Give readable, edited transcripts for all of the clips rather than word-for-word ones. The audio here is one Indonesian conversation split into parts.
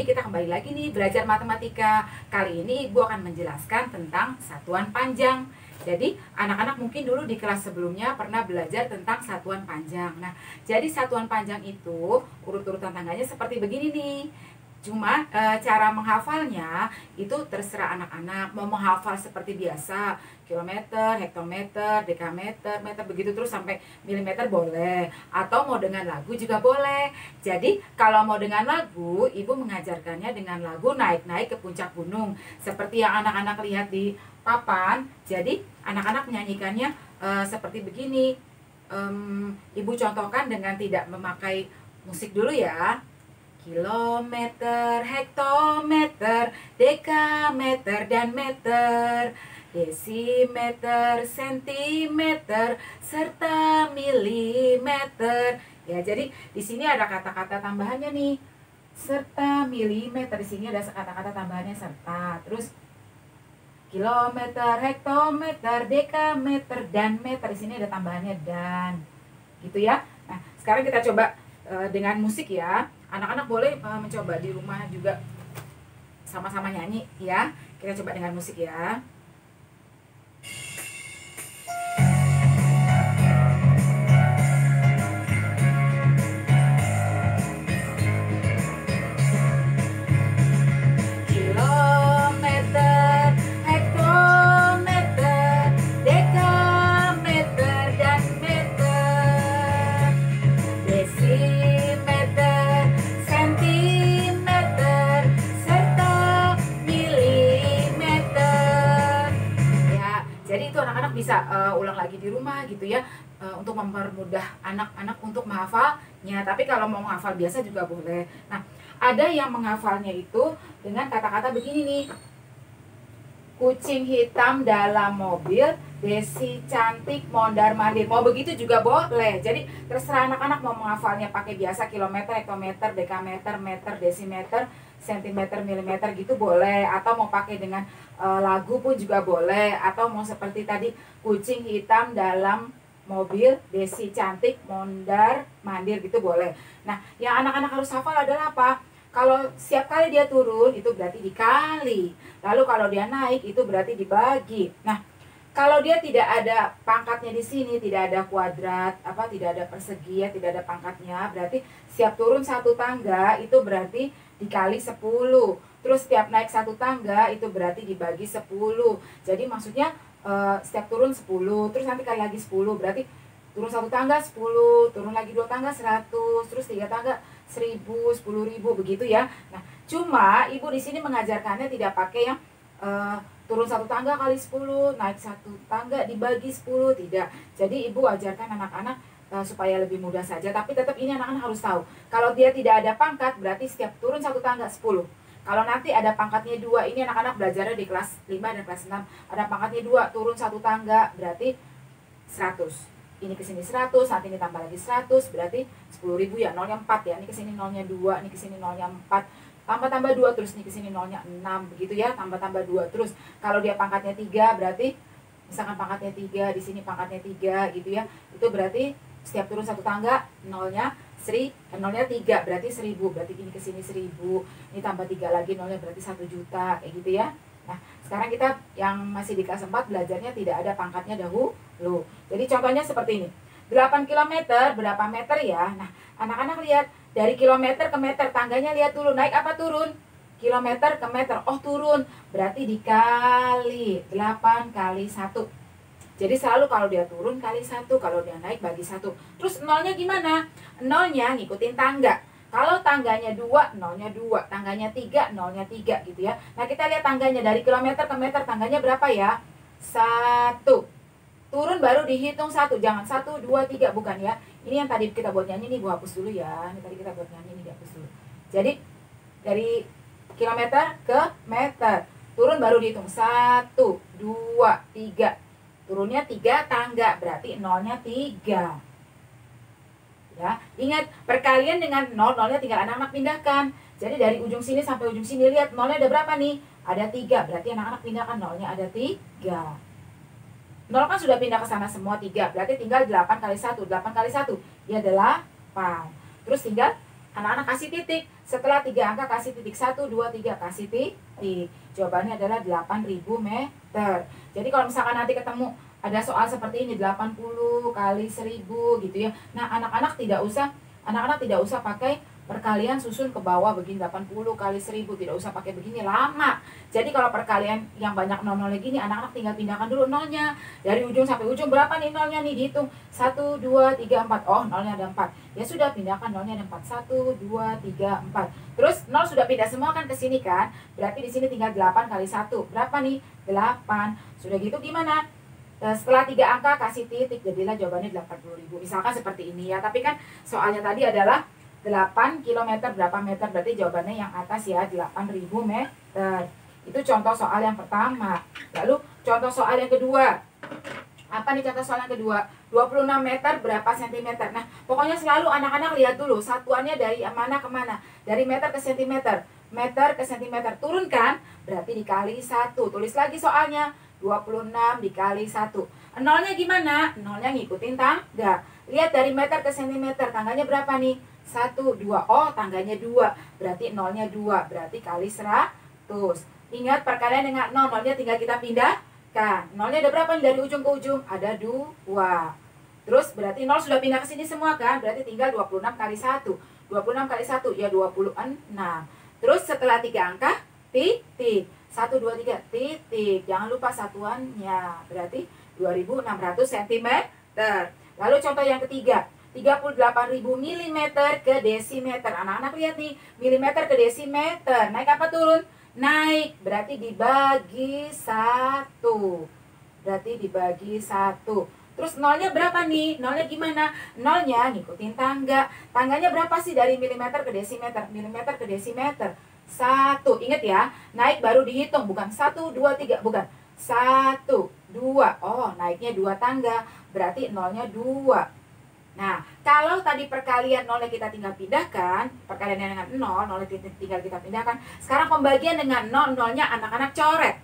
kita kembali lagi nih belajar matematika. Kali ini Ibu akan menjelaskan tentang satuan panjang. Jadi anak-anak mungkin dulu di kelas sebelumnya pernah belajar tentang satuan panjang. Nah, jadi satuan panjang itu urut-urutan tangganya seperti begini nih. Cuma cara menghafalnya itu terserah anak-anak. Mau menghafal seperti biasa, kilometer, hektometer, dekameter, meter, begitu terus sampai milimeter boleh. Atau mau dengan lagu juga boleh. Jadi kalau mau dengan lagu, ibu mengajarkannya dengan lagu naik-naik ke puncak gunung. Seperti yang anak-anak lihat di papan. Jadi anak-anak menyanyikannya seperti begini. Ibu contohkan dengan tidak memakai musik dulu ya. Kilometer, hektometer, dekameter, dan meter, desimeter, sentimeter, serta milimeter. Ya, jadi di sini ada kata-kata tambahannya nih. Serta milimeter, di sini ada kata-kata tambahannya serta. Terus kilometer, hektometer, dekameter, dan meter, di sini ada tambahannya dan. Gitu ya. Nah, sekarang kita coba dengan musik ya. Anak-anak boleh mencoba di rumah juga sama-sama nyanyi ya. Kita coba dengan musik ya. Kilometer, hektometer, dekameter, dan meter, desimeter, sentimeter, serta milimeter. Ya, jadi itu anak-anak bisa ulang lagi di rumah gitu ya, untuk mempermudah anak-anak untuk menghafalnya. Tapi kalau mau menghafal biasa juga boleh. Nah, ada yang menghafalnya itu dengan kata-kata begini nih. Kucing hitam dalam mobil, Desi cantik mondar mandir. Mau begitu juga boleh. Jadi terserah anak-anak mau menghafalnya pakai biasa kilometer, hektometer, dekameter, meter, desimeter, sentimeter, milimeter gitu boleh. Atau mau pakai dengan lagu pun juga boleh. Atau mau seperti tadi, kucing hitam dalam mobil, Desi cantik mondar mandir gitu boleh. Nah, yang anak-anak harus hafal adalah apa? Kalau setiap kali dia turun itu berarti dikali. Lalu kalau dia naik itu berarti dibagi. Nah, kalau dia tidak ada pangkatnya di sini, tidak ada kuadrat, tidak ada persegi, tidak ada pangkatnya, berarti setiap turun satu tangga itu berarti dikali 10. Terus setiap naik satu tangga itu berarti dibagi 10. Jadi maksudnya setiap turun 10, terus nanti kali lagi 10, berarti turun satu tangga 10, turun lagi 2 tangga 100, terus 3 tangga 1000, 10.000 begitu ya. Nah, cuma ibu di sini mengajarkannya tidak pakai yang turun satu tangga kali 10, naik satu tangga dibagi 10, tidak. Jadi ibu ajarkan anak-anak supaya lebih mudah saja. Tapi tetap ini anak-anak harus tahu. Kalau dia tidak ada pangkat, berarti setiap turun satu tangga 10. Kalau nanti ada pangkatnya 2, ini anak-anak belajarnya di kelas 5 dan kelas 6. Ada pangkatnya 2, turun satu tangga berarti 100. Ini ke sini 100, nanti ini tambah lagi 100, berarti 10.000 ya, nolnya 4 ya. Ini ke sini nolnya 2, ini ke sini nolnya 4. Tambah 2 terus, ini ke sini nolnya 6 begitu ya, tambah 2 terus. Kalau dia pangkatnya 3 berarti misalkan pangkatnya 3, di sini pangkatnya 3 gitu ya. Itu berarti setiap turun satu tangga nolnya nolnya 3 berarti 1000, berarti ini ke sini 1000, ini tambah 3 lagi nolnya berarti 1 juta kayak gitu ya. Nah, sekarang kita yang masih di kelas 4 belajarnya tidak ada pangkatnya dahulu. Jadi contohnya seperti ini. 8 km berapa meter ya? Nah, anak-anak lihat dari kilometer ke meter, tangganya lihat dulu naik apa turun? Kilometer ke meter. Oh, turun. Berarti dikali 8 kali 1. Jadi selalu kalau dia turun kali 1, kalau dia naik bagi 1. Terus nolnya gimana? Nolnya ngikutin tangga. Kalau tangganya 2, nolnya 2. Tangganya 3, nolnya 3 gitu ya. Nah, kita lihat tangganya dari kilometer ke meter, tangganya berapa ya? 1. Turun baru dihitung 1. Jangan 1, 2, 3, bukan ya. Ini yang tadi kita buat nyanyi nih, gua hapus dulu ya. Ini tadi kita buat nyanyi nih, dihapus dulu. Jadi dari kilometer ke meter, turun baru dihitung 1, 2, 3. Turunnya 3 tangga, berarti nolnya 3. Ya, ingat perkalian dengan nol, nolnya tinggal anak-anak pindahkan. Jadi dari ujung sini sampai ujung sini lihat nolnya ada berapa nih? Ada 3, berarti anak-anak pindahkan nolnya ada 3. Nol kan sudah pindah ke sana semua 3, berarti tinggal 8 kali 1. 8 kali 1 ya 8. Terus tinggal Anak-anak kasih titik. Setelah 3 angka kasih titik. 1, 2, 3 kasih titik. Jawabannya adalah 8.000 meter. Jadi kalau misalkan nanti ketemu ada soal seperti ini 80 kali 1000 gitu ya. Nah, anak-anak tidak usah pakai perkalian susun ke bawah begini 80 kali 1000, tidak usah pakai begini lama. Jadi kalau perkalian yang banyak nol-nolnya gini, anak-anak tinggal pindahkan dulu nolnya. Dari ujung sampai ujung berapa nih nolnya nih, dihitung 1, 2, 3, 4. Oh, nolnya ada 4. Ya sudah, pindahkan nolnya ada 4. 1, 2, 3, 4. Terus nol sudah pindah semua kan ke sini kan? Berarti di sini tinggal 8 kali 1. Berapa nih? 8. Sudah gitu gimana? Setelah 3 angka kasih titik, jadilah jawabannya 80.000. Misalkan seperti ini ya. Tapi kan soalnya tadi adalah 8 km berapa meter, berarti jawabannya yang atas ya, 8.000 meter. Itu contoh soal yang pertama. Lalu contoh soal yang kedua. Apa nih contoh soal yang kedua? 26 meter berapa sentimeter. Nah, pokoknya selalu anak-anak lihat dulu satuannya dari mana ke mana. Dari meter ke sentimeter. Meter ke sentimeter. Turunkan, berarti dikali 1. Tulis lagi soalnya. 26 dikali 1. Nolnya gimana? Nolnya ngikutin tangga. Lihat dari meter ke sentimeter. Tangganya berapa nih? 1, 2. Oh, tangganya 2. Berarti nolnya 2. Berarti kali 100. Ingat perkalian dengan nol. Nolnya tinggal kita pindahkan. Nolnya ada berapa nih dari ujung ke ujung? Ada 2. Terus berarti nol sudah pindah ke sini semua kan? Berarti tinggal 26 kali 1. 26 kali 1 ya 26. Terus setelah 3 angka, titik. 1, 2, 3, titik. Jangan lupa satuannya. Berarti 2600 cm. Lalu contoh yang ketiga. 38.000 mm ke desimeter. Anak-anak lihat nih, milimeter ke desimeter. Naik apa turun? Naik. Berarti dibagi 1. Berarti dibagi 1. Terus nolnya berapa nih? Nolnya gimana? Nolnya ngikutin tangga. Tangganya berapa sih dari milimeter ke desimeter? Milimeter ke desimeter. 1. Ingat ya, naik baru dihitung. Bukan 1, 2, 3. Bukan. 1, 2. Oh, naiknya 2 tangga. Berarti nolnya 2. Nah, kalau tadi perkalian nolnya kita tinggal pindahkan, perkalian dengan nol, nolnya tinggal kita pindahkan. Sekarang pembagian dengan nol, nolnya anak-anak coret.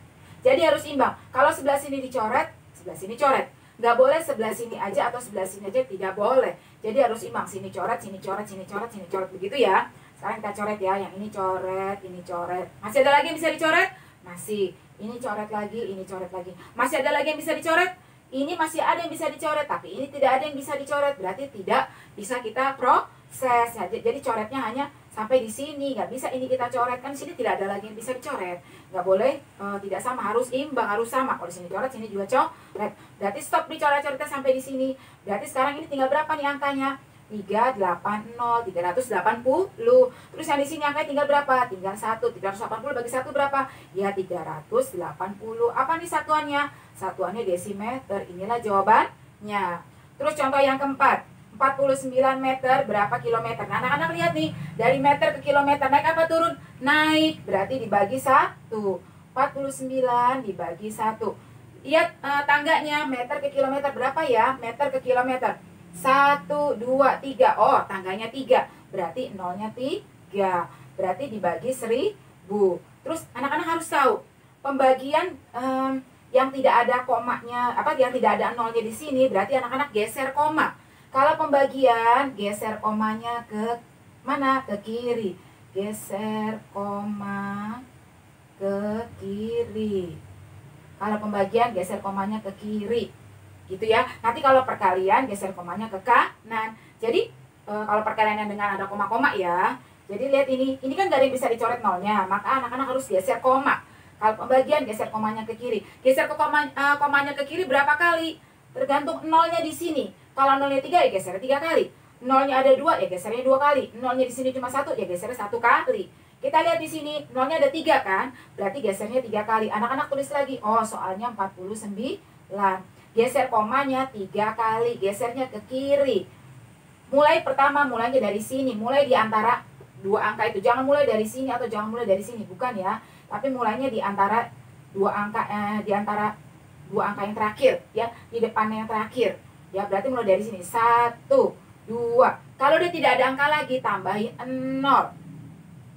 Jadi harus imbang. Kalau sebelah sini dicoret, sebelah sini coret. Nggak boleh sebelah sini aja atau sebelah sini aja, tidak boleh. Jadi harus imbang. Sini coret, sini coret, sini coret, sini coret. Begitu ya. Sekarang kita coret ya. Yang ini coret, ini coret. Masih ada lagi yang bisa dicoret? Masih. Ini coret lagi, ini coret lagi. Masih ada lagi yang bisa dicoret? Ini masih ada yang bisa dicoret, tapi ini tidak ada yang bisa dicoret. Berarti tidak bisa kita proses. Jadi coretnya hanya sampai di sini. Nggak bisa ini kita coret. Kan sini tidak ada lagi yang bisa dicoret. Nggak boleh tidak sama. Harus imbang, harus sama. Kalau sini coret, sini juga coret. Berarti stop dicoret-coretnya sampai di sini. Berarti sekarang ini tinggal berapa nih angkanya? 380, 380. Terus yang di sini angkanya tinggal berapa? Tinggal 1. 380 bagi 1 berapa? Ya 380. Apa nih satuannya? Satuannya desimeter. Inilah jawabannya. Terus contoh yang keempat. 49 meter berapa kilometer? Nah, anak-anak lihat nih. Dari meter ke kilometer. Naik apa turun? Naik. Berarti dibagi 1. 49 dibagi 1. Lihat tangganya. Meter ke kilometer berapa ya? Meter ke kilometer. 1, 2, 3. Oh, tangganya 3. Berarti nolnya 3. Berarti dibagi 1000. Terus anak-anak harus tahu. Pembagian yang tidak ada komanya, yang tidak ada nolnya di sini, berarti anak-anak geser koma. Kalau pembagian, geser komanya ke mana? Ke kiri. Geser koma ke kiri. Kalau pembagian, geser komanya ke kiri. Gitu ya. Nanti kalau perkalian, geser komanya ke kanan. Jadi, kalau perkalian yang dengan ada koma-koma ya. Jadi lihat ini kan gak ada yang bisa dicoret nolnya. Maka anak-anak harus geser koma. Kalau pembagian, geser komanya ke kiri. Geser ke komanya ke kiri berapa kali? Tergantung nolnya di sini. Kalau nolnya 3 ya geser 3 kali. Nolnya ada 2 ya gesernya 2 kali. Nolnya di sini cuma 1 ya gesernya 1 kali. Kita lihat di sini nolnya ada 3 kan? Berarti gesernya 3 kali. Anak-anak tulis lagi. Oh, soalnya 49. Geser komanya 3 kali. Gesernya ke kiri. Mulainya dari sini. Mulai di antara 2 angka itu. Jangan mulai dari sini atau jangan mulai dari sini. Bukan ya. Tapi mulainya di antara 2 angka yang terakhir ya, di depannya yang terakhir. Ya, berarti mulai dari sini. 1, 2. Kalau dia tidak ada angka lagi, tambahin 0.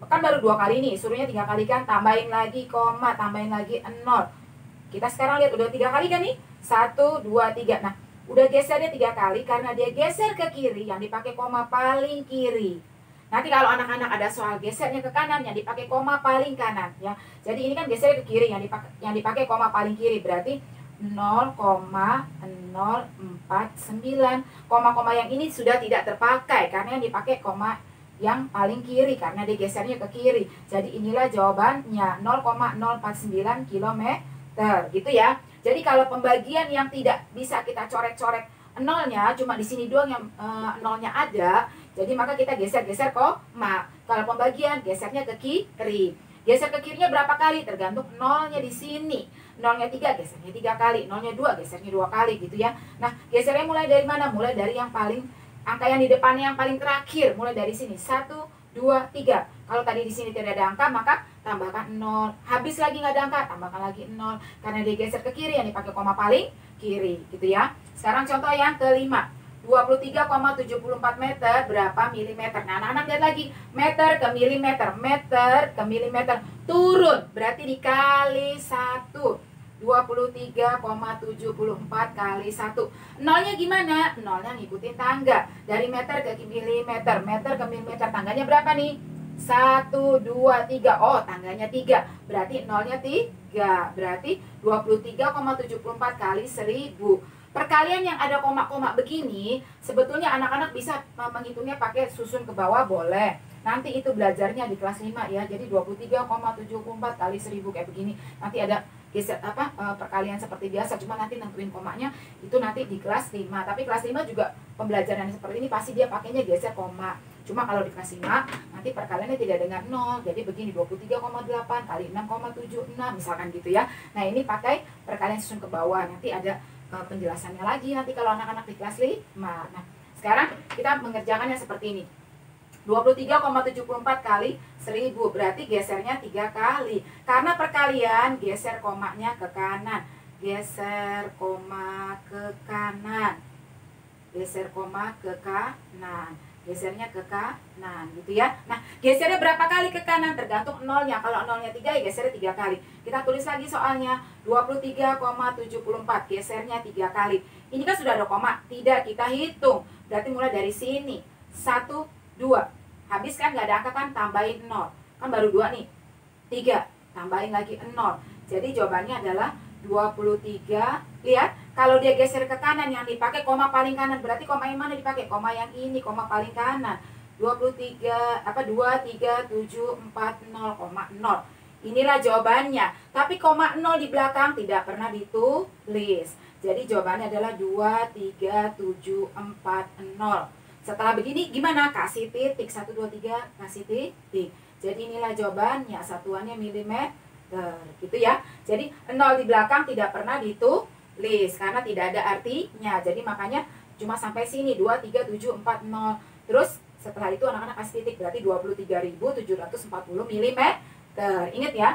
Kan baru 2 kali nih, suruhnya 3 kali kan, tambahin lagi koma, tambahin lagi 0. Kita sekarang lihat udah 3 kali kan nih? 1, 2, 3. Nah, udah gesernya 3 kali karena dia geser ke kiri, yang dipakai koma paling kiri. Nanti kalau anak-anak ada soal gesernya ke kanan, yang dipakai koma paling kanan ya. Jadi ini kan geser ke kiri, yang dipakai koma paling kiri, berarti 0,049. Koma-koma yang ini sudah tidak terpakai karena yang dipakai koma yang paling kiri karena digesernya ke kiri. Jadi inilah jawabannya 0,049 km gitu ya. Jadi kalau pembagian yang tidak bisa kita coret-coret nolnya, cuma di sini doang yang nolnya ada, jadi maka kita geser-geser koma. Kalau pembagian gesernya ke kiri. Geser ke kirinya berapa kali? Tergantung nolnya di sini. Nolnya 3, gesernya 3 kali. Nolnya 2, gesernya 2 kali gitu ya. Nah, gesernya mulai dari mana? Mulai dari yang paling, angka yang di depannya yang paling terakhir. Mulai dari sini. 1, 2, 3. Kalau tadi di sini tidak ada angka, maka tambahkan 0. Habis lagi nggak ada angka, tambahkan lagi 0. Karena digeser ke kiri, yang dipakai koma paling kiri gitu ya. Sekarang contoh yang kelima. 23,74 meter berapa milimeter? Nah, anak-anak lihat lagi, meter ke milimeter turun, berarti dikali 1. 23,74 kali 1. Nolnya gimana? Nolnya ngikutin tangga dari meter ke milimeter, meter ke milimeter. Tangganya berapa nih? 1, 2, 3. Oh, tangganya 3. Berarti nolnya 3. Berarti 23,74 kali 1000. Perkalian yang ada koma-koma begini, sebetulnya anak-anak bisa menghitungnya pakai susun ke bawah, boleh. Nanti itu belajarnya di kelas 5 ya. Jadi 23,74 kali 1000 kayak begini. Nanti ada geser perkalian seperti biasa, cuma nanti nentuin komanya itu nanti di kelas 5. Tapi kelas 5 juga pembelajaran seperti ini pasti dia pakainya geser koma. Cuma kalau di kelas 5 nanti perkaliannya tidak dengan 0. Jadi begini, 23,8 kali 6,76 misalkan gitu ya. Nah, ini pakai perkalian susun ke bawah. Nanti ada penjelasannya lagi nanti kalau anak-anak di kelas 5. Nah, sekarang kita mengerjakannya seperti ini. 23,74 kali 1000 berarti gesernya 3 kali. Karena perkalian geser komanya ke kanan. Geser koma ke kanan. Geser koma ke kanan. Gesernya ke kanan gitu ya. Nah, gesernya berapa kali ke kanan tergantung nolnya. Kalau nolnya 3 ya gesernya 3 kali. Kita tulis lagi soalnya. 23,74 gesernya 3 kali. Ini kan sudah ada koma, tidak kita hitung. Berarti mulai dari sini 1, 2. Habis kan nggak ada angka kan, tambahin 0. Kan baru 2 nih. 3, tambahin lagi 0. Jadi jawabannya adalah 23. Lihat, kalau dia geser ke kanan yang dipakai koma paling kanan, berarti koma yang mana dipakai? Koma yang ini, koma paling kanan. 23740,0. Inilah jawabannya. Tapi koma 0 di belakang tidak pernah ditulis. Jadi jawabannya adalah 23740. Setelah begini gimana? Kasih titik. 1, 2, 3, kasih titik. Jadi inilah jawabannya. Satuannya milimeter. Gitu ya. Jadi 0 di belakang tidak pernah ditulis. Karena tidak ada artinya. Jadi makanya cuma sampai sini. 23740. Terus setelah itu anak-anak kasih titik. Berarti 23.740 milimeter. Ingat ya,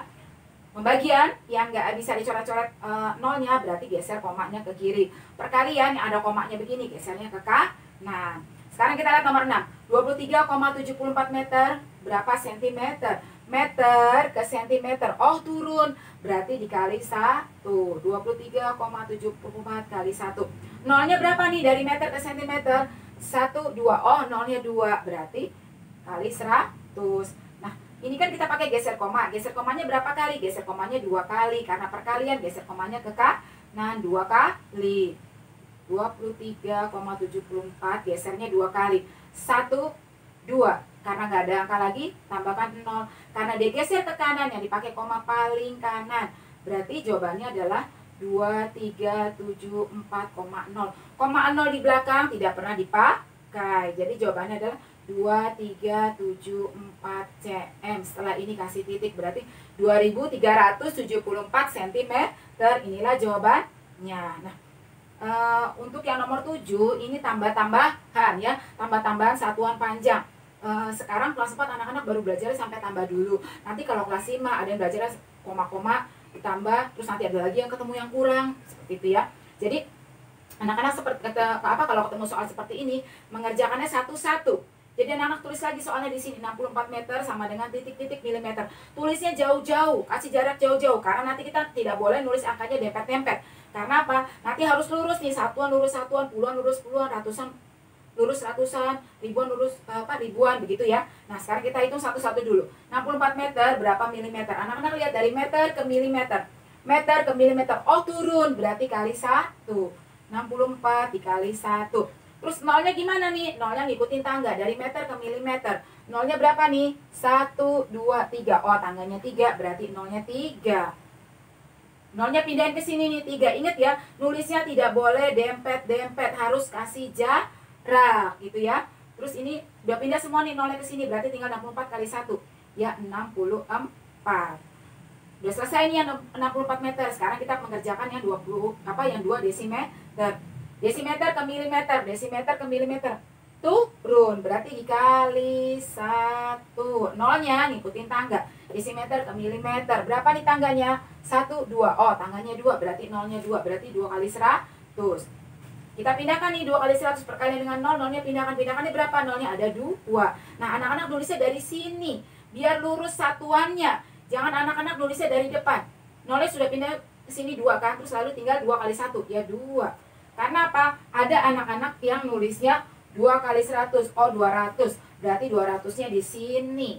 pembagian yang nggak bisa dicoret-coret nolnya berarti geser komanya ke kiri. Perkalian yang ada komanya begini, gesernya ke kanan. Sekarang kita lihat nomor 6. 23,74 meter berapa sentimeter? Meter ke sentimeter. Oh, turun. Berarti dikali 1. 23,74 kali 1. Nolnya berapa nih dari meter ke sentimeter? 1, 2. Oh, nolnya 2. Berarti kali 100. Ini kan kita pakai geser koma. Geser komanya berapa kali? Geser komanya 2 kali. Karena perkalian geser komanya ke kanan 2 kali. 23,74 gesernya 2 kali. 1, 2. Karena nggak ada angka lagi, tambahkan 0. Karena dia geser ke kanan, yang dipakai koma paling kanan. Berarti jawabannya adalah 2374,0. Koma 0 di belakang tidak pernah dipakai. Jadi jawabannya adalah 2374 cm. Setelah ini kasih titik berarti 2374 cm. Inilah jawabannya. Nah, untuk yang nomor 7 ini tambah-tambahan ya, tambah-tambahan satuan panjang. Sekarang kelas 4 anak-anak baru belajar sampai tambah dulu. Nanti kalau kelas 5 ada yang belajar koma-koma ditambah, terus nanti ada lagi yang ketemu yang kurang seperti itu ya. Jadi anak-anak seperti kalau ketemu soal seperti ini mengerjakannya satu-satu. Jadi anak-anak tulis lagi soalnya di sini 64 meter sama dengan titik-titik milimeter. Tulisnya jauh-jauh, kasih jarak jauh-jauh karena nanti kita tidak boleh nulis angkanya dempet-dempet. Karena apa? Nanti harus lurus nih, satuan lurus satuan, puluhan lurus puluhan, ratusan lurus ratusan, ribuan lurus ribuan begitu ya. Nah, sekarang kita hitung satu-satu dulu. 64 meter berapa milimeter? Anak-anak lihat dari meter ke milimeter. Meter ke milimeter. Oh, turun, berarti kali 1. 64 dikali 1. Terus nolnya gimana nih? Nolnya ngikutin tangga dari meter ke milimeter. Nolnya berapa nih? 1, 2, 3. Oh, tangganya 3, berarti nolnya 3. Nolnya pindahin ke sini nih, 3. Ingat ya, nulisnya tidak boleh dempet-dempet, harus kasih jarak gitu ya. Terus ini udah pindah semua nih nolnya ke sini, berarti tinggal 64 kali 1. Ya, 64. Udah selesai nih yang 64 meter. Sekarang kita mengerjakan yang 2 desimeter. Desimeter ke milimeter, desimeter ke milimeter. Turun, berarti dikali 1. Nolnya ngikutin tangga. Desimeter ke milimeter. Berapa nih tangganya? 1, 2. Oh, tangganya 2, berarti nolnya 2. Berarti 2 kali 100. Kita pindahkan nih 2 kali 100 perkalian dengan 0. Nolnya pindahkan ini berapa? Nolnya ada 2. Nah, anak-anak nulisnya dari sini. Biar lurus satuannya. Jangan anak-anak nulisnya dari depan. Nolnya sudah pindah ke sini 2 kan, terus lalu tinggal 2 kali 1. Ya 2. Karena apa? Ada anak-anak yang nulisnya 2 kali 100. Oh, 200. Berarti 200-nya di sini.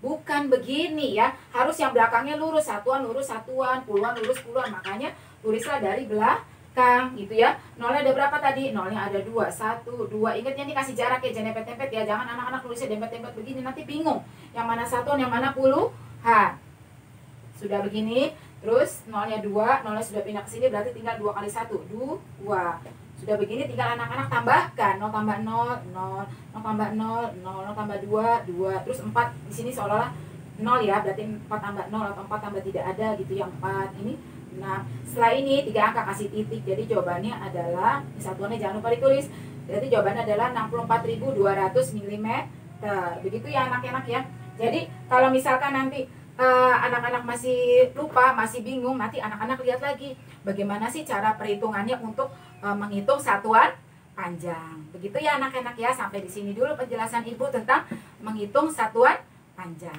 Bukan begini ya. Harus yang belakangnya lurus. Satuan lurus satuan. Puluhan lurus puluhan. Makanya tulislah dari belakang gitu ya. Nolnya ada berapa tadi? Nolnya ada 2. 1, 2. Ingatnya nih kasih jarak ya. Jangan dempet-dempet ya. Jangan anak-anak tulisnya dempet-dempet begini. Nanti bingung. Yang mana satuan, yang mana puluhan. Sudah begini. Terus nolnya 2. Nolnya sudah pindah ke sini. Berarti tinggal 2 kali 1. 2. Sudah begini tinggal anak-anak tambahkan. 0 tambah 0, 0. 0 tambah 0, 0. 0 tambah 2, 2. Terus 4 di sini seolah-olah 0 ya. Berarti 4 tambah 0 atau 4 tambah tidak ada gitu ya. 4 ini 6. Setelah ini 3 angka kasih titik. Jadi jawabannya adalah, satuannya jangan lupa ditulis. Jadi jawabannya adalah 64.200 mm. Begitu ya anak-anak ya. Jadi kalau misalkan nanti anak-anak masih lupa, masih bingung, nanti anak-anak lihat lagi bagaimana sih cara perhitungannya untuk menghitung satuan panjang. Begitu ya anak-anak ya. Sampai di sini dulu penjelasan Ibu tentang menghitung satuan panjang.